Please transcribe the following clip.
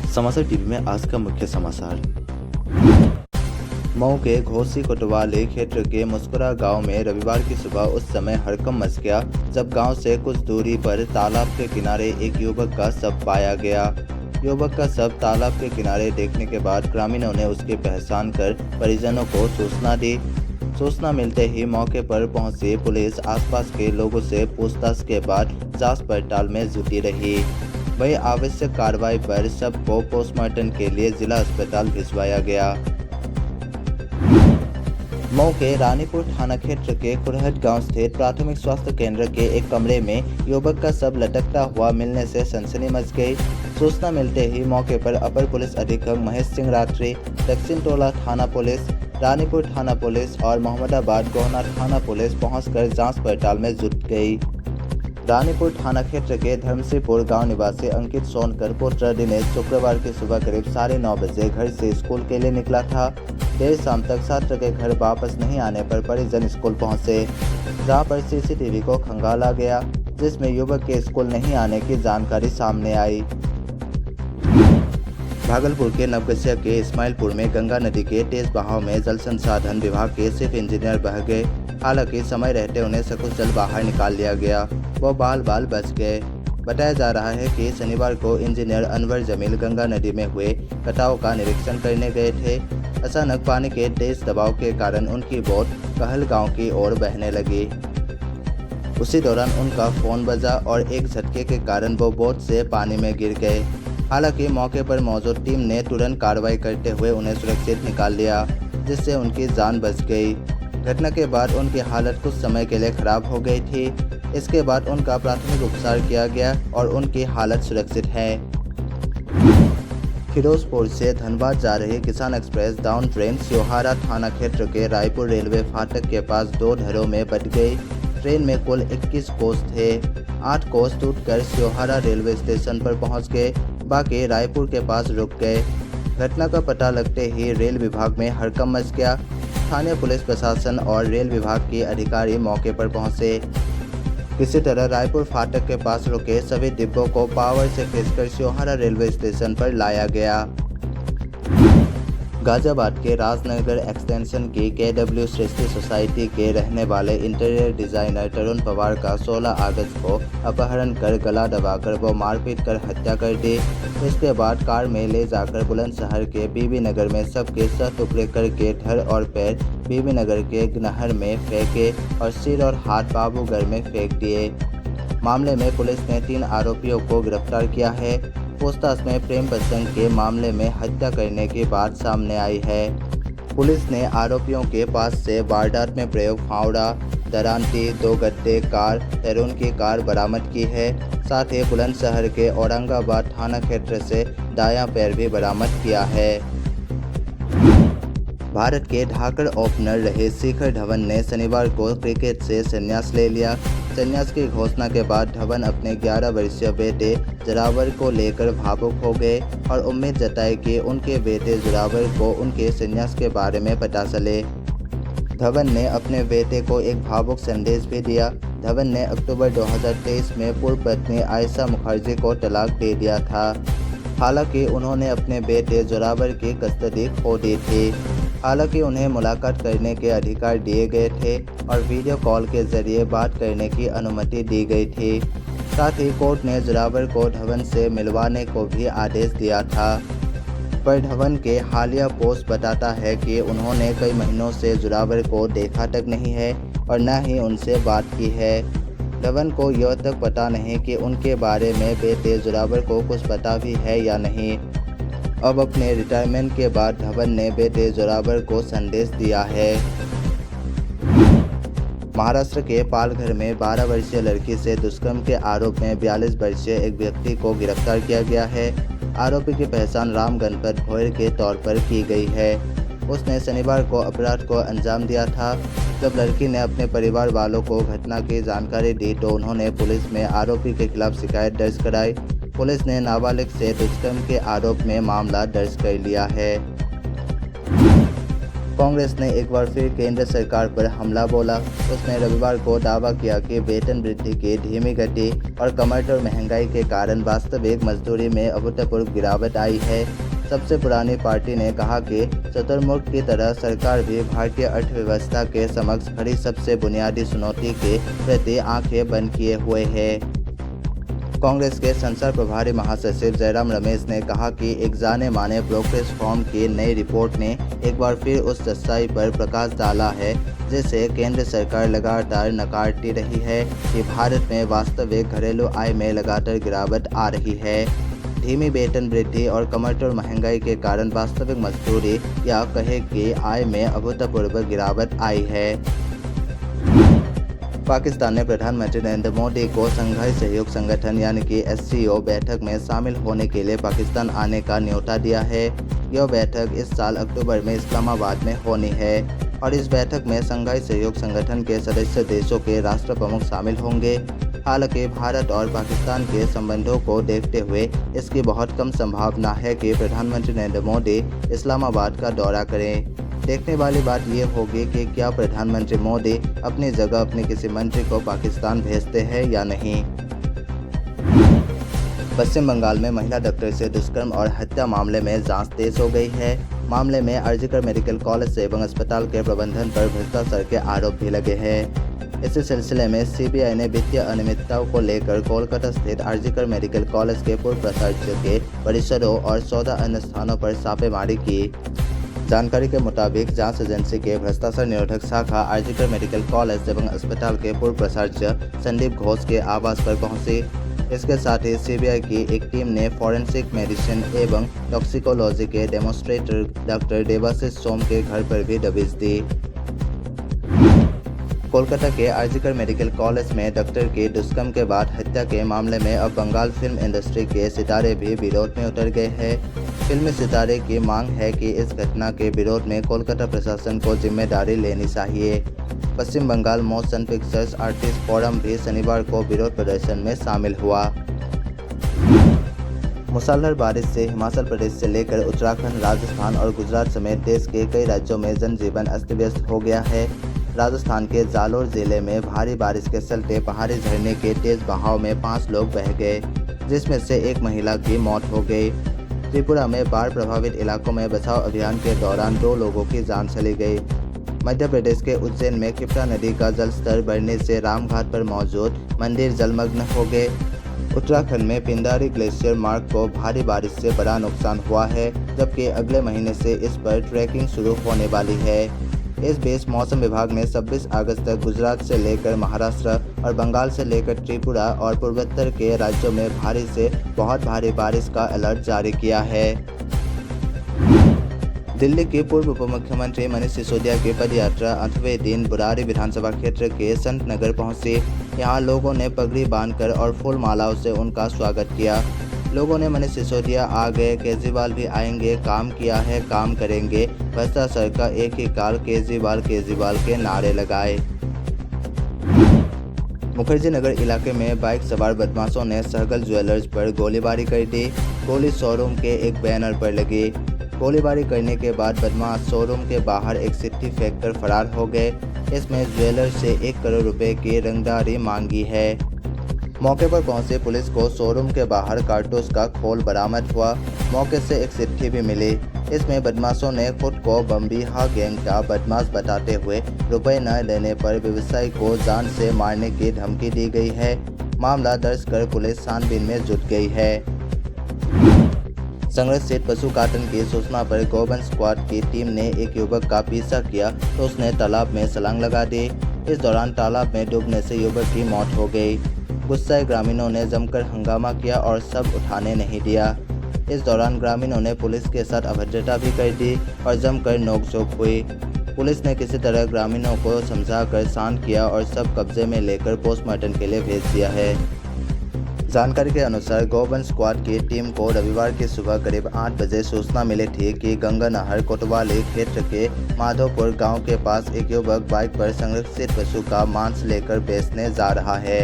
समाचार टीवी में आज का मुख्य समाचार। मऊ के घोसी कोतवाली क्षेत्र के मुस्कुरा गांव में रविवार की सुबह उस समय हड़कंप मच गया जब गांव से कुछ दूरी पर तालाब के किनारे एक युवक का शव पाया गया। युवक का शव तालाब के किनारे देखने के बाद ग्रामीणों ने उसकी पहचान कर परिजनों को सूचना दी। सूचना मिलते ही मौके पर पहुंची पुलिस आसपास के लोगों से पूछताछ के बाद जांच पड़ताल में जुटी रही। वही आवश्यक कार्रवाई पर शव को पोस्टमार्टम के लिए जिला अस्पताल भिजवाया गया। मऊ के रानीपुर थाना क्षेत्र के कुरहट गांव स्थित प्राथमिक स्वास्थ्य केंद्र के एक कमरे में युवक का शव लटकता हुआ मिलने से सनसनी मच गई। सूचना मिलते ही मौके पर अपर पुलिस अधीक्षक महेश सिंह रात्रि, दक्षिण टोला थाना पुलिस, रानीपुर थाना पुलिस और मोहम्मदाबाद गोहना थाना पुलिस पहुंचकर जांच पड़ताल में जुट गई। रानीपुर थाना क्षेत्र के धर्मसिंहपुर गांव निवासी अंकित सोनकर पुत्र दिनेश शुक्रवार की सुबह करीब 9:30 बजे घर से स्कूल के लिए निकला था। देर शाम तक छात्र के घर वापस नहीं आने पर परिजन स्कूल पहुंचे, जहां पर सीसीटीवी को खंगाला गया, जिसमें युवक के स्कूल नहीं आने की जानकारी सामने आई। भागलपुर के नवगछिया के इस्माइलपुर में गंगा नदी के तेज बहाव में जल संसाधन विभाग के चीफ इंजीनियर बह गए। हालांकि समय रहते उन्हें सकुशल बाहर निकाल लिया गया, वो बाल बच गए। बताया जा रहा है कि शनिवार को इंजीनियर अनवर जमील गंगा नदी में हुए कटाव का निरीक्षण करने गए थे। अचानक पानी के तेज दबाव के कारण उनकी बोट कहल गांव की ओर बहने लगी। उसी दौरान उनका फोन बजा और एक झटके के कारण वो बोट से पानी में गिर गए। हालांकि मौके पर मौजूद टीम ने तुरंत कार्रवाई करते हुए उन्हें सुरक्षित निकाल लिया, जिससे उनकी जान बच गई। घटना के बाद उनकी हालत कुछ समय के लिए खराब हो गई थी। इसके बाद उनका प्राथमिक उपचार किया गया और उनकी हालत सुरक्षित है। फिरोजपुर से धनबाद जा रही किसान एक्सप्रेस डाउन ट्रेन सियोहारा थाना क्षेत्र के रायपुर रेलवे फाटक के पास 2 ढेरों में बट गई। ट्रेन में कुल 21 कोच थे। 8 कोच टूटकर सियोहारा रेलवे स्टेशन पर पहुंच गए, बाकी रायपुर के पास रुक गए। घटना का पता लगते ही रेल विभाग में हड़कंप मच गया। स्थानीय पुलिस प्रशासन और रेल विभाग के अधिकारी मौके पर पहुंचे। किसी तरह रायपुर फाटक के पास रुके सभी डिब्बों को पावर से खींचकर सियोहारा रेलवे स्टेशन पर लाया गया। गाजियाबाद के राजनगर एक्सटेंशन की KW सृष्टि सोसाइटी के रहने वाले इंटीरियर डिजाइनर तरुण पवार का 16 अगस्त को अपहरण कर गला दबाकर वो मारपीट कर हत्या कर दी। इसके बाद कार में ले जाकर बुलंदशहर के बीबी नगर में सबके सह टुकड़े करके धड़ और पैर बीबी नगर के नहर में फेंके और सिर और हाथ बाबूगढ़ में फेंक दिए। मामले में पुलिस ने 3 आरोपियों को गिरफ्तार किया है। पूछताछ में प्रेम प्रसंग के मामले में हत्या करने की बात सामने आई है। पुलिस ने आरोपियों के पास से वारदात में प्रयोग फावड़ा, दरांती, 2 गड्ढे कार, तरुण की कार बरामद की है। साथ ही बुलंदशहर के औरंगाबाद थाना क्षेत्र से दायां पैर भी बरामद किया है। भारत के धाकड़ ओपनर रहे शिखर धवन ने शनिवार को क्रिकेट से संन्यास ले लिया। संन्यास की घोषणा के बाद धवन अपने 11 वर्षीय बेटे जोरावर को लेकर भावुक हो गए और उम्मीद जताई कि उनके बेटे जोरावर को उनके संन्यास के बारे में पता चले। धवन ने अपने बेटे को एक भावुक संदेश भी दिया। धवन ने अक्टूबर 2023 में पूर्व पत्नी आयशा मुखर्जी को तलाक दे दिया था। हालांकि उन्होंने अपने बेटे जोरावर की कस्टडी खो दी थी। हालांकि उन्हें मुलाकात करने के अधिकार दिए गए थे और वीडियो कॉल के जरिए बात करने की अनुमति दी गई थी। साथ ही कोर्ट ने जोरावर को धवन से मिलवाने को भी आदेश दिया था। पर धवन के हालिया पोस्ट बताता है कि उन्होंने कई महीनों से जोरावर को देखा तक नहीं है और न ही उनसे बात की है। धवन को यह तक पता नहीं कि उनके बारे में बेटे जोरावर को कुछ पता भी है या नहीं। अब अपने रिटायरमेंट के बाद धवन ने बेटे जोरावर को संदेश दिया है। महाराष्ट्र के पालघर में 12 वर्षीय लड़की से दुष्कर्म के आरोप में 42 वर्षीय एक व्यक्ति को गिरफ्तार किया गया है। आरोपी की पहचान राम गणपत भोयर के तौर पर की गई है। उसने शनिवार को अपराध को अंजाम दिया था। जब लड़की ने अपने परिवार वालों को घटना की जानकारी दी तो उन्होंने पुलिस में आरोपी के खिलाफ शिकायत दर्ज कराई। पुलिस ने नाबालिग से दुष्कर्म के आरोप में मामला दर्ज कर लिया है। कांग्रेस ने एक बार फिर केंद्र सरकार पर हमला बोला। उसने रविवार को दावा किया कि वेतन वृद्धि की धीमी गति और कमर और महंगाई के कारण वास्तविक मजदूरी में अभूतपूर्व गिरावट आई है। सबसे पुरानी पार्टी ने कहा कि शुतुरमुर्ग की तरह सरकार भी भारतीय अर्थव्यवस्था के समक्ष खड़ी सबसे बुनियादी चुनौती के प्रति आंखें बंद किए हुए है। कांग्रेस के संसार प्रभारी महासचिव जयराम रमेश ने कहा कि एक जाने माने ब्रोकरेज फर्म की नई रिपोर्ट ने एक बार फिर उस सच्चाई पर प्रकाश डाला है जिसे केंद्र सरकार लगातार नकारती रही है कि भारत में वास्तविक घरेलू आय में लगातार गिरावट आ रही है। धीमी वेतन वृद्धि और कमर महंगाई के कारण वास्तविक मजदूरी या कहे कि आय में अभूतपूर्व गिरावट आई है। पाकिस्तान ने प्रधानमंत्री नरेंद्र मोदी को शंघाई सहयोग संगठन यानी कि SCO बैठक में शामिल होने के लिए पाकिस्तान आने का न्योता दिया है। यह बैठक इस साल अक्टूबर में इस्लामाबाद में होनी है और इस बैठक में शंघाई सहयोग संगठन के सदस्य देशों के राष्ट्र प्रमुख शामिल होंगे। हालांकि भारत और पाकिस्तान के संबंधों को देखते हुए इसकी बहुत कम संभावना है कि प्रधानमंत्री नरेंद्र मोदी इस्लामाबाद का दौरा करें। देखने वाली बात यह होगी कि क्या प्रधानमंत्री मोदी अपनी जगह अपने किसी मंत्री को पाकिस्तान भेजते हैं या नहीं। पश्चिम बंगाल में महिला डॉक्टर से दुष्कर्म और हत्या मामले में जांच तेज हो गई है। मामले में आरजीकर मेडिकल कॉलेज एवं अस्पताल के प्रबंधन पर भ्रष्टाचार के आरोप भी लगे हैं। इसी सिलसिले में CBI ने वित्तीय अनियमितताओं को लेकर कोलकाता स्थित आरजीकर मेडिकल कॉलेज के पूर्व प्राचार्य के परिसरों और 14 अन्य स्थानों पर छापेमारी की। जानकारी के मुताबिक जांच एजेंसी के भ्रष्टाचार निरोधक शाखा आरजीकर मेडिकल कॉलेज एवं अस्पताल के पूर्व प्राचार्य संदीप घोष के आवास पर पहुंची। इसके साथ ही CBI की एक टीम ने फॉरेंसिक मेडिसिन एवं टॉक्सिकोलॉजी के डेमोन्स्ट्रेटर डॉक्टर देवाशीष सोम के घर पर भी दबिश दी। कोलकाता के आरजीकर मेडिकल कॉलेज में डॉक्टर की दुष्कर्म के बाद हत्या के मामले में अब बंगाल फिल्म इंडस्ट्री के सितारे भी विरोध में उतर गए हैं। फिल्मी सितारे की मांग है कि इस घटना के विरोध में कोलकाता प्रशासन को जिम्मेदारी लेनी चाहिए। Paschim Bengal motion pictures artist forum भी शनिवार को विरोध प्रदर्शन में शामिल हुआ। मूसलाधार बारिश से हिमाचल प्रदेश से लेकर उत्तराखंड, राजस्थान और गुजरात समेत देश के कई राज्यों में जनजीवन अस्त व्यस्त हो गया है। राजस्थान के जालोर जिले में भारी बारिश के चलते पहाड़ी झरने के तेज बहाव में 5 लोग बह गए, जिसमें से एक महिला की मौत हो गई। त्रिपुरा में बाढ़ प्रभावित इलाकों में बचाव अभियान के दौरान 2 लोगों की जान चली गई। मध्य प्रदेश के उज्जैन में क्षिप्रा नदी का जलस्तर बढ़ने से रामघाट पर मौजूद मंदिर जलमग्न हो गए। उत्तराखंड में पिंडारी ग्लेशियर मार्ग को भारी बारिश से बड़ा नुकसान हुआ है, जबकि अगले महीने से इस पर ट्रैकिंग शुरू होने वाली है। इस बीच मौसम विभाग ने 26 अगस्त तक गुजरात से लेकर महाराष्ट्र और बंगाल से लेकर त्रिपुरा और पूर्वोत्तर के राज्यों में भारी से बहुत भारी बारिश का अलर्ट जारी किया है। दिल्ली के पूर्व उप मुख्यमंत्री मनीष सिसोदिया की पदयात्रा 8वें दिन बुरारी विधानसभा क्षेत्र के संत नगर पहुंची। यहां लोगों ने पगड़ी बांधकर और फूल मालाओं से उनका स्वागत किया। लोगों ने मनीष सिसोदिया आ गए, केजरीवाल भी आएंगे, काम किया है, काम करेंगे, भ्रष्टाचार का एक ही काल, केजरीवाल केजरीवाल के नारे लगाए। मुखर्जी नगर इलाके में बाइक सवार बदमाशों ने सहगल ज्वेलर्स पर गोलीबारी कर दी। गोली शोरूम के एक बैनर पर लगी। गोलीबारी करने के बाद बदमाश शोरूम के बाहर एक चिट्ठी फेंककर फरार हो गए। इसमें ज्वेलर से 1 करोड़ रुपए की रंगदारी मांगी है। मौके पर पहुंची पुलिस को शोरूम के बाहर कारतूस का खोल बरामद हुआ। मौके से एक चिट्ठी भी मिली। इसमें बदमाशों ने खुद को बम्बीहा गैंग का बदमाश बताते हुए रुपए न देने पर व्यवसायी को जान से मारने की धमकी दी गई है। मामला दर्ज कर पुलिस छानबीन में जुट गई है। संरक्षित पशु काटन की सूचना पर गोवन स्क्वाड की टीम ने एक युवक का पीछा किया तो उसने तालाब में छलांग लगा दी। इस दौरान तालाब में डूबने से युवक की मौत हो गई। गुस्साए ग्रामीणों ने जमकर हंगामा किया और सब उठाने नहीं दिया। इस दौरान ग्रामीणों ने पुलिस के साथ अभद्रता भी कर दी और जमकर नोकझोंक हुई। पुलिस ने किसी तरह ग्रामीणों को समझाकर शांत किया और सब कब्जे में लेकर पोस्टमार्टम के लिए भेज दिया है। जानकारी के अनुसार गोवन स्क्वाड की टीम को रविवार की सुबह करीब 8 बजे सूचना मिली थी कि गंगा नहर कोतवाली क्षेत्र के माधोपुर गांव के पास एक युवक बाइक पर संरक्षित पशु का मांस लेकर बेचने जा रहा है।